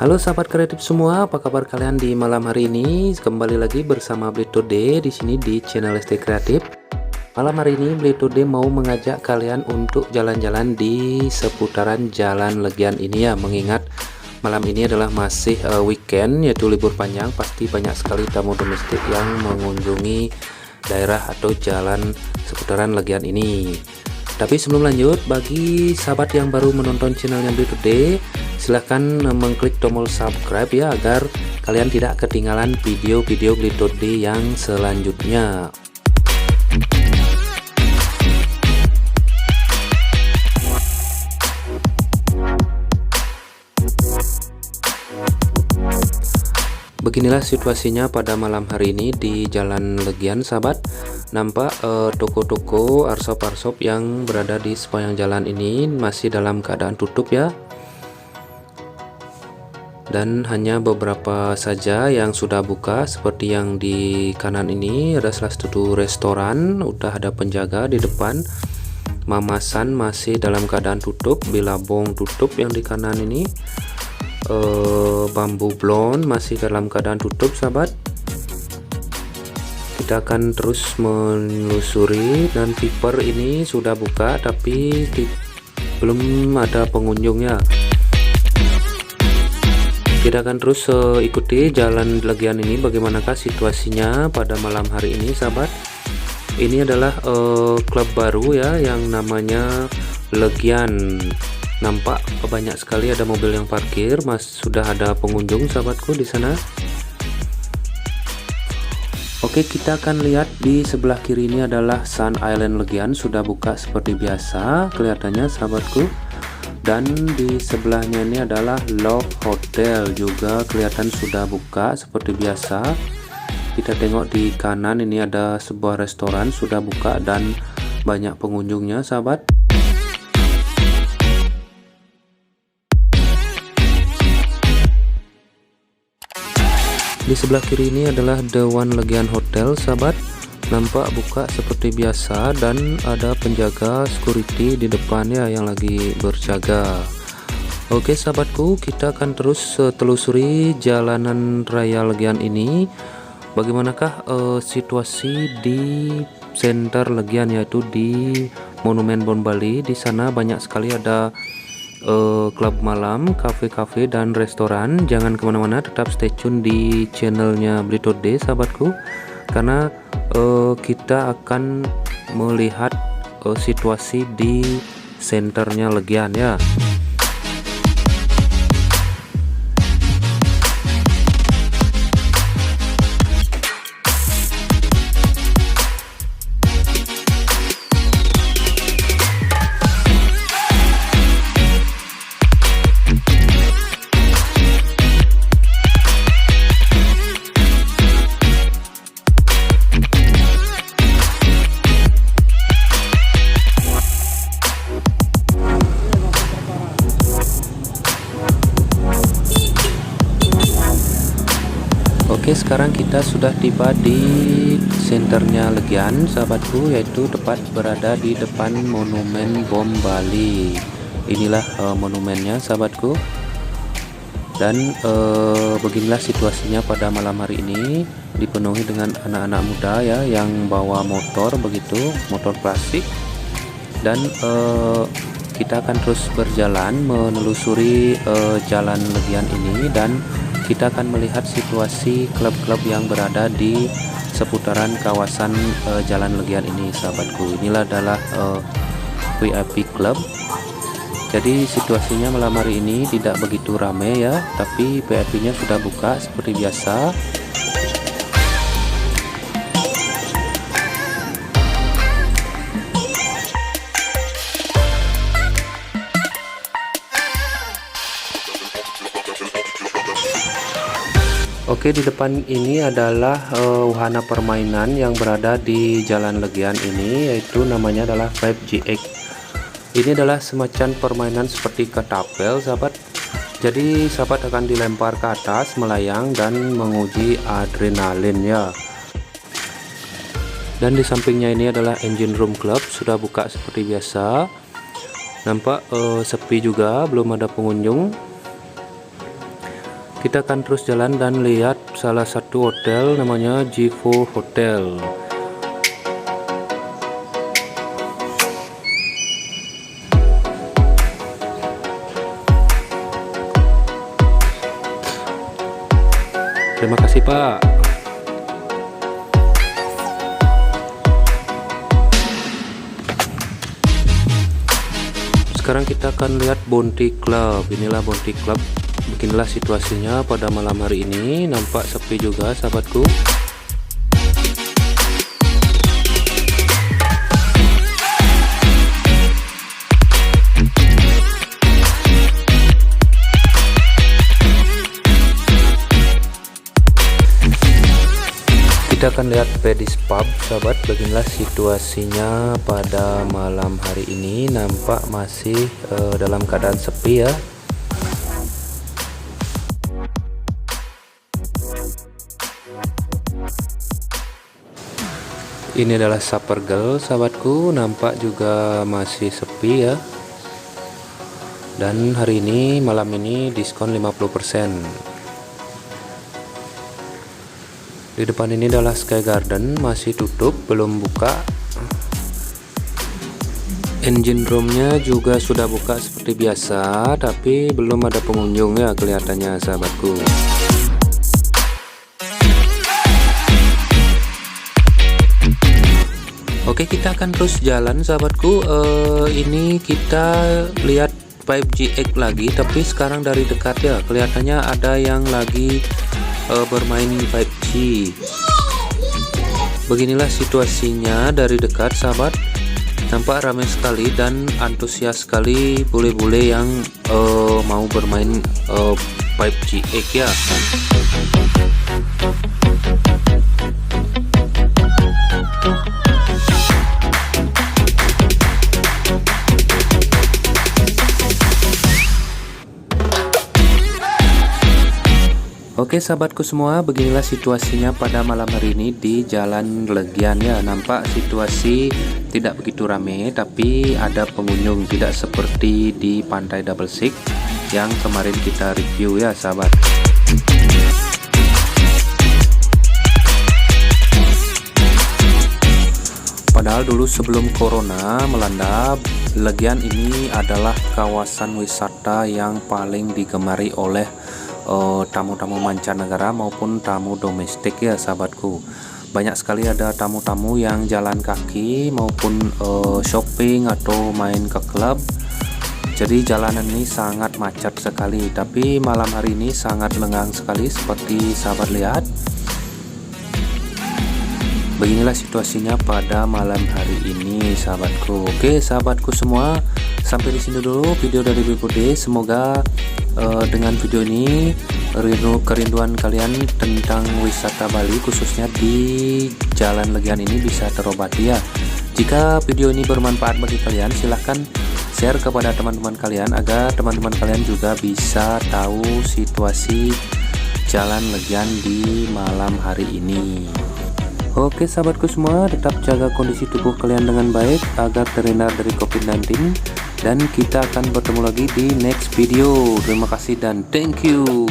Halo sahabat kreatif semua, apa kabar kalian di malam hari ini? Kembali lagi bersama Blade Today di sini di channel Lesti Kreatif. Malam hari ini Blade Today mau mengajak kalian untuk jalan-jalan di seputaran Jalan Legian ini ya, mengingat malam ini adalah masih weekend, yaitu libur panjang. Pasti banyak sekali tamu domestik yang mengunjungi daerah atau jalan seputaran Legian ini. Tapi sebelum lanjut, bagi sahabat yang baru menonton channelnya Blade Today, silahkan mengklik tombol subscribe ya, agar kalian tidak ketinggalan video-video Blade Today yang selanjutnya. Beginilah situasinya pada malam hari ini di Jalan Legian sahabat. Nampak toko-toko, arsop-arsop yang berada di sepanjang jalan ini masih dalam keadaan tutup ya. Dan hanya beberapa saja yang sudah buka, seperti yang di kanan ini ada salah satu restoran, udah ada penjaga di depan. Mamasan masih dalam keadaan tutup, Bilabong tutup yang di kanan ini. Bambu blonde masih dalam keadaan tutup sahabat. Kita akan terus menelusuri, dan Viper ini sudah buka tapi belum ada pengunjungnya. Kita akan terus ikuti Jalan Legian ini, bagaimanakah situasinya pada malam hari ini sahabat. Ini adalah klub baru ya yang namanya Legian. Nampak banyak sekali ada mobil yang parkir, sudah ada pengunjung sahabatku di sana. Oke, kita akan lihat di sebelah kiri ini adalah Sun Island Legian, sudah buka seperti biasa kelihatannya sahabatku. Dan di sebelahnya ini adalah Love Hotel, juga kelihatan sudah buka seperti biasa. Kita tengok di kanan ini ada sebuah restoran sudah buka dan banyak pengunjungnya sahabat. Di sebelah kiri ini adalah The One Legian Hotel sahabat. Nampak buka seperti biasa dan ada penjaga security di depannya yang lagi berjaga. Oke sahabatku, kita akan terus telusuri jalanan raya Legian ini. Bagaimanakah situasi di center Legian, yaitu di Monumen Bom Bali. Di sana banyak sekali ada klub malam, kafe-kafe dan restoran. Jangan kemana-mana, tetap stay tune di channelnya Blade Today sahabatku, karena kita akan melihat situasi di senternya Legian ya. Oke, sekarang kita sudah tiba di senternya Legian sahabatku, yaitu tepat berada di depan Monumen Bom Bali. Inilah monumennya sahabatku. Dan beginilah situasinya pada malam hari ini, dipenuhi dengan anak-anak muda ya yang bawa motor begitu, motor klasik. Dan kita akan terus berjalan menelusuri Jalan Legian ini, dan kita akan melihat situasi klub-klub yang berada di seputaran kawasan Jalan Legian ini sahabatku. Inilah adalah VIP Club. Jadi situasinya malam hari ini tidak begitu ramai ya, tapi VIP-nya sudah buka seperti biasa. Oke, di depan ini adalah wahana permainan yang berada di Jalan Legian ini, yaitu namanya adalah 5GX. Ini adalah semacam permainan seperti ketapel sahabat. Jadi sahabat akan dilempar ke atas, melayang dan menguji adrenalin ya. Dan di sampingnya ini adalah Engine Room Club, sudah buka seperti biasa. Nampak sepi juga, belum ada pengunjung. Kita akan terus jalan dan lihat salah satu hotel namanya Jivo Hotel. Terima kasih, Pak. Sekarang kita akan lihat Bounty Club. Inilah Bounty Club. Beginilah situasinya pada malam hari ini. Nampak sepi juga, sahabatku. Kita akan lihat Pedis Pub, sahabat. Beginilah situasinya pada malam hari ini. Nampak masih dalam keadaan sepi ya. Ini adalah Supper Girl, sahabatku. Nampak juga masih sepi ya. Dan hari ini, malam ini diskon 50%. Di depan ini adalah Sky Garden, masih tutup, belum buka. Engine roomnya juga sudah buka seperti biasa, tapi belum ada pengunjung ya kelihatannya, sahabatku. Oke, kita akan terus jalan, sahabatku. Ini kita lihat 5GX lagi, tapi sekarang dari dekat ya. Kelihatannya ada yang lagi bermain 5G. Beginilah situasinya dari dekat, sahabat. Nampak ramai sekali dan antusias sekali bule-bule yang mau bermain 5GX ya. Oke, sahabatku semua, beginilah situasinya pada malam hari ini di Jalan Legian ya. Nampak situasi tidak begitu rame, tapi ada pengunjung, tidak seperti di Pantai Double Six yang kemarin kita review ya, sahabat. Padahal dulu sebelum corona melanda, Legian ini adalah kawasan wisata yang paling digemari oleh tamu-tamu mancanegara maupun tamu domestik ya, sahabatku. Banyak sekali ada tamu-tamu yang jalan kaki maupun shopping atau main ke klub. Jadi jalanan ini sangat macet sekali, tapi malam hari ini sangat lengang sekali seperti sahabat lihat. Beginilah situasinya pada malam hari ini, sahabatku. Oke, sahabatku semua, sampai di sini dulu video dari Bibode. Semoga dengan video ini kerinduan kalian tentang wisata Bali, khususnya di Jalan Legian ini, bisa terobati ya. Jika video ini bermanfaat bagi kalian, silahkan share kepada teman-teman kalian agar teman-teman kalian juga bisa tahu situasi Jalan Legian di malam hari ini. Oke, sahabatku semua, tetap jaga kondisi tubuh kalian dengan baik agar terhindar dari COVID-19, dan kita akan bertemu lagi di next video. Terima kasih dan thank you.